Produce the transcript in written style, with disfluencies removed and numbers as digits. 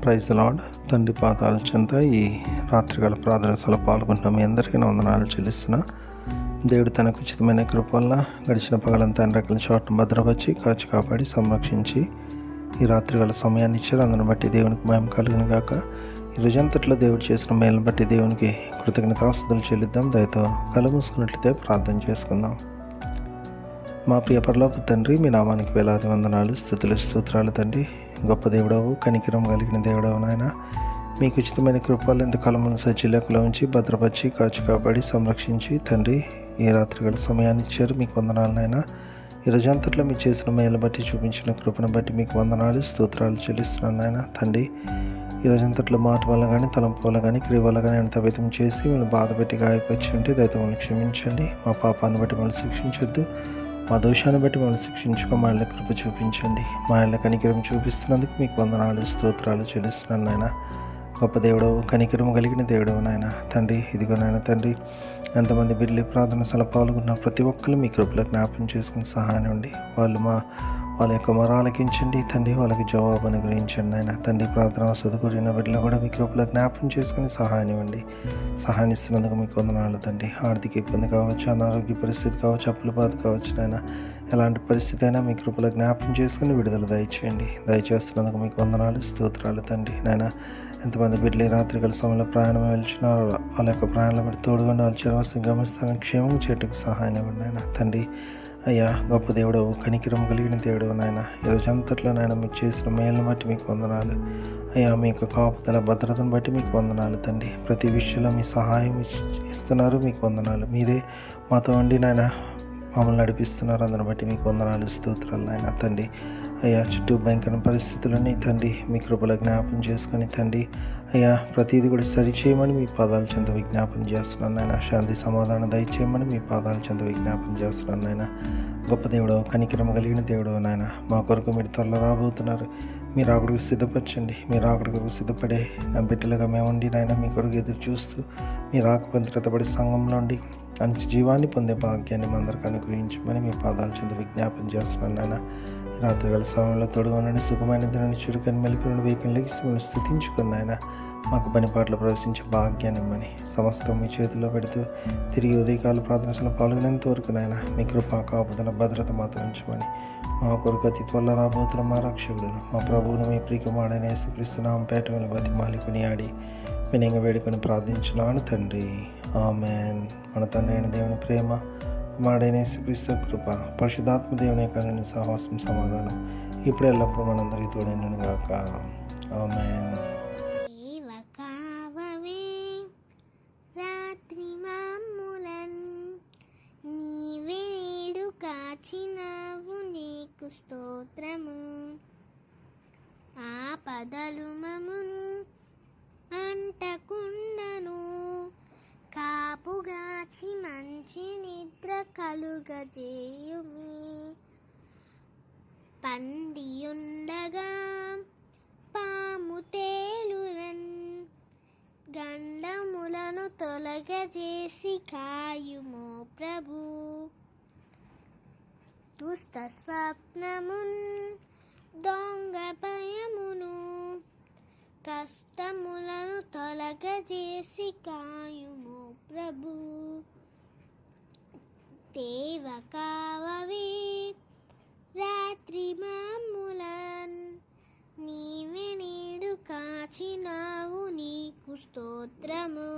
Praise lord. తండ్రి పాదాల చెంత ఈ రాత్రికాల ప్రార్థనలో పాల్గొంటున్న మీ అందరికీ వందనాలు చెల్లిస్తున్నా. దేవుడు తనకు ఉచితమైన కృప వల్ల గడిచిన పగలంతా ఆయన రెక్కల చోటును భద్రపరిచి కాచి కాపాడి సంరక్షించి ఈ రాత్రికాల సమయాన్ని ఇచ్చారు. అందుని బట్టి దేవునికి మహిమ కలుగును గాక. ఈ రోజంతట్లో దేవుడు చేసిన మేలును బట్టి దేవునికి కృతజ్ఞతాస్తుతులు చెల్లిద్దాం. దయతో కళ్ళు మూసుకున్నట్లయితే ప్రార్థన చేసుకుందాం. మా ప్రియ పరలోక తండ్రి, మీ నామానికి వేలాది వందనాలు, స్తుతులు, స్తోత్రాలు తండ్రి. గొప్ప దేవుడవు, కనికరం కలిగిన దేవుడవు నాయన. మీకు ఉచితమైన కృపలు ఎంతకాలమును సజ్జీలకులో ఉంచి భద్రపరిచి కాచి కాపాడి సంరక్షించి తండ్రి ఈ రాత్రిగల సమయాన్ని ఇచ్చారు. మీకు వందనాలు నాయన. ఈ రోజంతట్లో మీరు చేసిన మేలు బట్టి చూపించిన కృపను బట్టి మీకు వందనాలు, స్తోత్రాలు చెల్లిస్తున్నాను నాయన. తండ్రి ఈ రోజంతట్లో మాట వల్ల కానీ, తలంపు వల్ల కానీ, క్రియ వల్ల కానీ ఎంత తప్పితం చేసి మిమ్మల్ని బాధ పెట్టి గాయపరిచి ఉంటే దయతో మమ్మల్ని క్షమించండి. మా పాపాన్ని బట్టి మమ్మల్ని శిక్షించొద్దు. మా దోషాన్ని బట్టి మమ్మల్ని శిక్షించుకో, మా ఇళ్ళ కృప చూపించండి. మా ఇళ్ళ కనికరం చూపిస్తున్నందుకు మీకు వందనాలు, స్తోత్రాలు చెల్లిస్తున్నాను నాయన. గొప్ప దేవుడవు, కనికరం కలిగిన దేవుడవు నాయన. తండ్రి ఇదిగో నాయన తండ్రి, ఎంతమంది బిడ్డలు ప్రార్థన పాల్గొన్న ప్రతి ఒక్కరు మీ కృపలో జ్ఞాపకం చేసుకుని సహాయం ఉండి వాళ్ళ యొక్క మొర ఆలకించండి తండ్రి. వాళ్ళకి జవాబు అనుగ్రహించండి ఆయన. తండ్రి ప్రార్థన చదువుకున్న బిడ్డలు కూడా మీ కృపలో జ్ఞాపకం చేసుకుని సహాయం ఇవ్వండి. సహాయం ఇస్తున్నందుకు మీకు వందనాలు తండ్రి. ఆర్థిక ఇబ్బంది కావచ్చు, అనారోగ్య పరిస్థితి కావచ్చు, అప్పుల బాధ కావచ్చు నాయన, ఎలాంటి పరిస్థితి అయినా మీ కృపలో జ్ఞాపకం చేసుకుని విడుదల దయచేయండి. దయచేస్తున్నందుకు మీకు వందనాలు, స్తోత్రాలు తండ్రి నాయన. ఎంతమంది బిడ్డలు రాత్రికాల సమయంలో ప్రయాణం వెళ్తున్నారు, వాళ్ళ యొక్క ప్రయాణాల బట్టి తోడుగా వాళ్ళ చిరవస్థను గమనిస్తాను క్షేమం చేటుకు సహాయం ఇవ్వండి నాయన. తండ్రి అయ్యా, గొప్ప దేవుడవు, కనికరం కలిగిన దేవుడవు నాయన. ఈరోజంతట్లో నాయన మీరు చేసిన మేలును బట్టి మీకు వందనాలు అయ్యా. మీ యొక్క కాపుదల భద్రతను బట్టి మీకు వందనాలు తండ్రి. ప్రతి విషయంలో మీ సహాయం ఇస్తున్నారు, మీకు వందనాలు. మీరే మాతో ఉండి నాయన మమ్మల్ని నడిపిస్తున్నారు, అందుని బట్టి మీకు వందనాలు, స్తోత్రాలు నాయన. తండ్రి అయ్యా, చుట్టూ భయంకర పరిస్థితులని తండ్రి మీ కృపలో జ్ఞాపం చేసుకొని తండ్రి అయ్యా, ప్రతిదీ కూడా సరిచేయమని మీ పాదాల చెంత విజ్ఞాపన చేస్తున్నాను నాయన. శాంతి సమాధానం దయచేయమని మీ పాదాల చెంత విజ్ఞాపన చేస్తున్నాను నాయన. గొప్ప దేవుడవు, కనికరం కలిగిన దేవుడవు నాయన. మా కొరకు మీరు త్వరలో రాబోతున్నారు. మీరు ఆకుడికి సిద్ధపరచండి. మీరు ఆకుడికి సిద్ధపడే నా బిడ్డలుగా మేము ఉండి నాయన మీ కొరకు ఎదురు చూస్తూ మీరు ఆకుపంత్రతపడి సంఘంలో ఉండి మంచి జీవాన్ని పొందే భాగ్యాన్ని మా అందరికీ అనుగ్రహించమని మీ పాదాల చెంత విజ్ఞాపన చేస్తున్నాను నాయన. రాత్రికాల సమయంలో తొడుగునండి, సుఖమైన దినాన్ని చురుకని మెలుకుని వేకం లెగిసి మిమ్మల్ని స్థుతించుకుని ఆయన మాకు పనిపాట్లు ప్రవేశించే భాగ్యాన్ని ఇమ్మని సమస్తం మీ చేతిలో పెడుతూ తిరిగి ఉదయకాల ప్రార్థనలో పాల్గొనేంత వరకు నాయన మీ కృపా కాపుదల భద్రత మాతో ఉంచమని మా కొరకు అతి త్వరలో రాబోతున్న మా రక్షకులను మా ప్రభువును మీ ప్రియకుమారుడైన యేసుక్రీస్తు నామమున పేట బతి మాలికుని ఆడి వినయంగా వేడుకొని ప్రార్థించున్నాను తండ్రి. ఆమేన్. మన తండ్రి అయిన దేవుని ప్రేమ, కుమారుడైన యేసుక్రీస్తు కృప, పరిశుద్ధాత్మ దేవుని యొక్క సహవాసం, సమాధానం ఇప్పుడు ఎల్లప్పుడూ మనందరికీ తోడైనను గాక. ఆమేన్. స్తోత్రము. ఆపదలు మమ్మును అంటకుండను, కాపుగాచి మంచి నిద్ర కలుగజేయుమి. పండియుండగా పాము తేలునన్, గండములను తొలగజేసి కాయుమో ప్రభు. దుష్ట స్వప్నమున్ దొంగ భయమును, కష్టములను తొలగజేసి కాయుము ప్రభు. దేవ కావవే రాత్రి మమ్ములన్, నీవే నేడు కాచినావు, నీకు స్తోత్రము.